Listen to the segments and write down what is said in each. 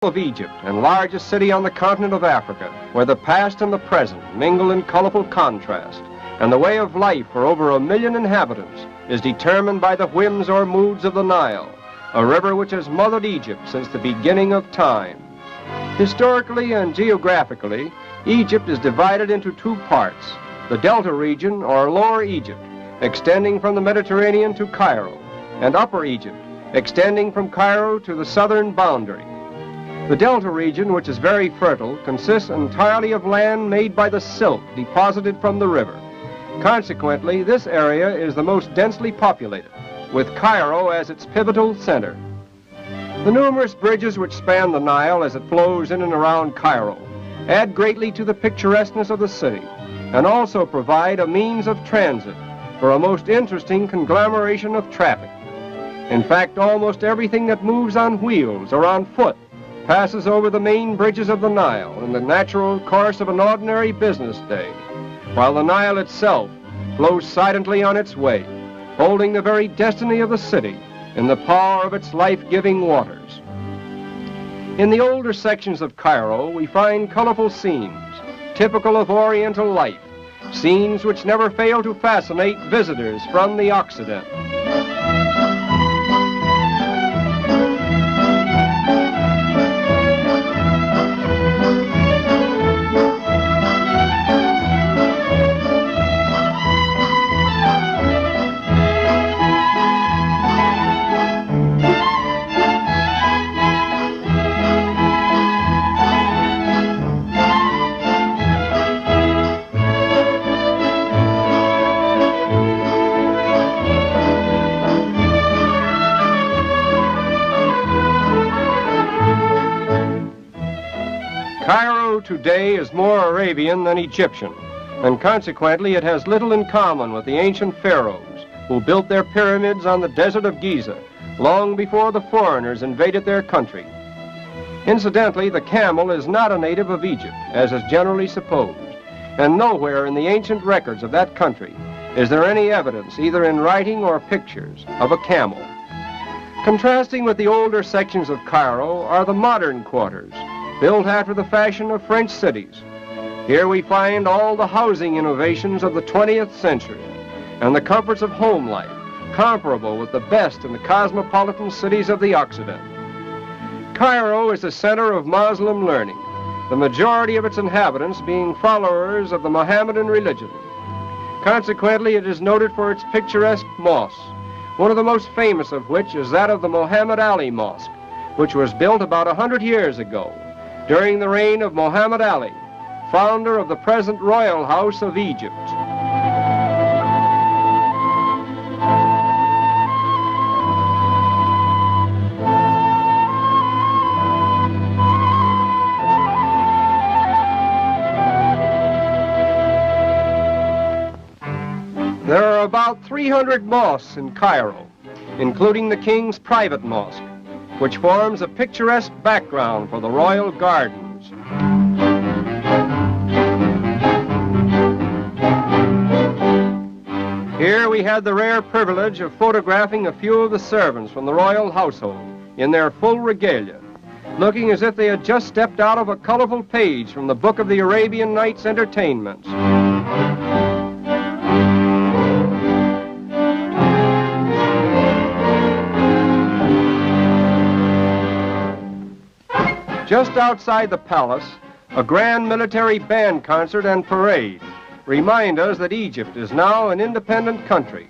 of Egypt and largest city on the continent of Africa, where the past and the present mingle in colorful contrast, and the way of life for over 1 million inhabitants is determined by the whims or moods of the Nile, a river which has mothered Egypt since the beginning of time. Historically and geographically, Egypt is divided into two parts, the Delta region or Lower Egypt, extending from the Mediterranean to Cairo, and Upper Egypt, extending from Cairo to the southern boundary. The Delta region, which is very fertile, consists entirely of land made by the silt deposited from the river. Consequently, this area is the most densely populated, with Cairo as its pivotal center. The numerous bridges which span the Nile as it flows in and around Cairo add greatly to the picturesqueness of the city, and also provide a means of transit for a most interesting conglomeration of traffic. In fact, almost everything that moves on wheels or on foot passes over the main bridges of the Nile in the natural course of an ordinary business day, while the Nile itself flows silently on its way, holding the very destiny of the city in the power of its life-giving waters. In the older sections of Cairo, we find colorful scenes, typical of Oriental life, scenes which never fail to fascinate visitors from the Occident. Cairo today is more Arabian than Egyptian, and consequently it has little in common with the ancient pharaohs who built their pyramids on the desert of Giza long before the foreigners invaded their country. Incidentally, the camel is not a native of Egypt, as is generally supposed, and nowhere in the ancient records of that country is there any evidence, either in writing or pictures, of a camel. Contrasting with the older sections of Cairo are the modern quarters, built after the fashion of French cities. Here we find all the housing innovations of the 20th century and the comforts of home life, comparable with the best in the cosmopolitan cities of the Occident. Cairo is the center of Muslim learning, the majority of its inhabitants being followers of the Mohammedan religion. Consequently, it is noted for its picturesque mosques, one of the most famous of which is that of the Muhammad Ali Mosque, which was built about 100 years ago, during the reign of Muhammad Ali, founder of the present royal house of Egypt. There are about 300 mosques in Cairo, including the king's private mosque, which forms a picturesque background for the royal gardens. Here we had the rare privilege of photographing a few of the servants from the royal household in their full regalia, looking as if they had just stepped out of a colorful page from the book of the Arabian Nights' entertainments. Just outside the palace, a grand military band concert and parade remind us that Egypt is now an independent country,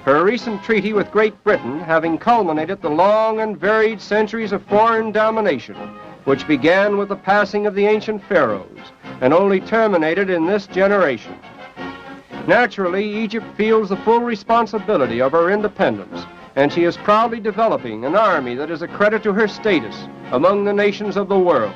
her recent treaty with Great Britain having culminated the long and varied centuries of foreign domination, which began with the passing of the ancient pharaohs and only terminated in this generation. Naturally, Egypt feels the full responsibility of her independence, and she is proudly developing an army that is a credit to her status among the nations of the world.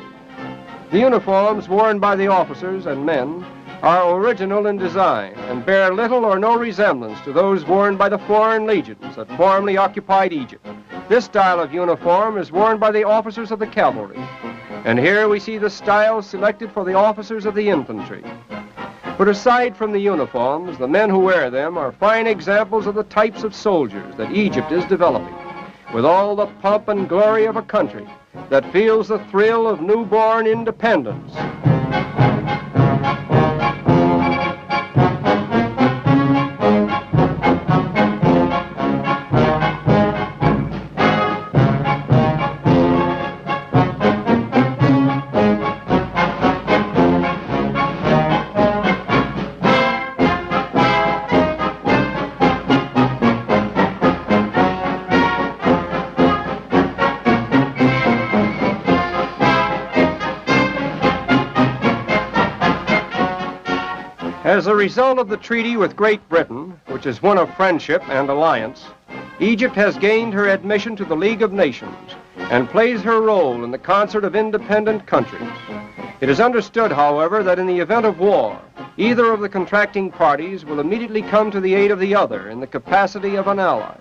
The uniforms worn by the officers and men are original in design and bear little or no resemblance to those worn by the foreign legions that formerly occupied Egypt. This style of uniform is worn by the officers of the cavalry, and here we see the style selected for the officers of the infantry. But aside from the uniforms, the men who wear them are fine examples of the types of soldiers that Egypt is developing. with all the pomp and glory of a country that feels the thrill of newborn independence. As a result of the treaty with Great Britain, which is one of friendship and alliance, Egypt has gained her admission to the League of Nations and plays her role in the concert of independent countries. It is understood, however, that in the event of war, either of the contracting parties will immediately come to the aid of the other in the capacity of an ally.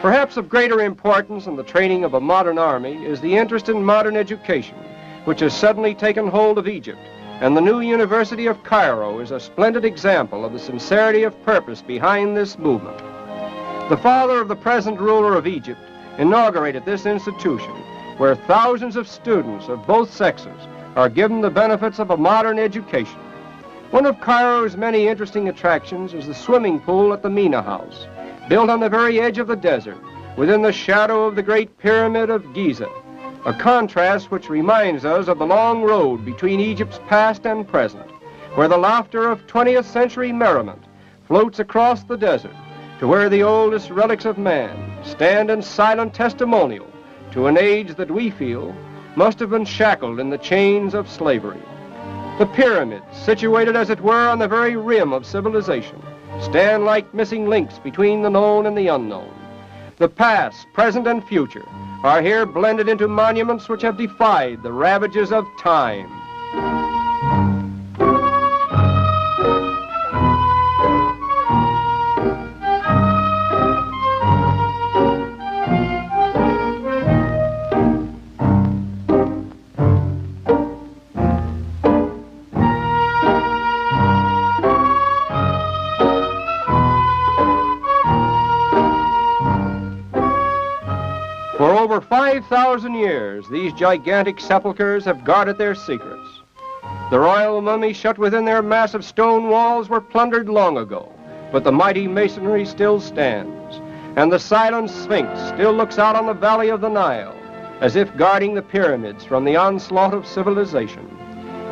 Perhaps of greater importance in the training of a modern army is the interest in modern education, which has suddenly taken hold of Egypt. And the new University of Cairo is a splendid example of the sincerity of purpose behind this movement. The father of the present ruler of Egypt inaugurated this institution, where thousands of students of both sexes are given the benefits of a modern education. One of Cairo's many interesting attractions is the swimming pool at the Mina House, built on the very edge of the desert, within the shadow of the Great Pyramid of Giza. A contrast which reminds us of the long road between Egypt's past and present, where the laughter of 20th century merriment floats across the desert to where the oldest relics of man stand in silent testimonial to an age that we feel must have been shackled in the chains of slavery. The pyramids, situated as it were on the very rim of civilization, stand like missing links between the known and the unknown. The past, present, and future are here blended into monuments which have defied the ravages of time. For over 5,000 years, these gigantic sepulchres have guarded their secrets. The royal mummies shut within their massive stone walls were plundered long ago, but the mighty masonry still stands, and the silent Sphinx still looks out on the valley of the Nile, as if guarding the pyramids from the onslaught of civilization.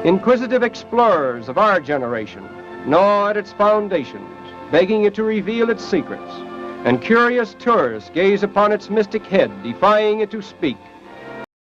Inquisitive explorers of our generation gnaw at its foundations, begging it to reveal its secrets, and curious tourists gaze upon its mystic head, defying it to speak.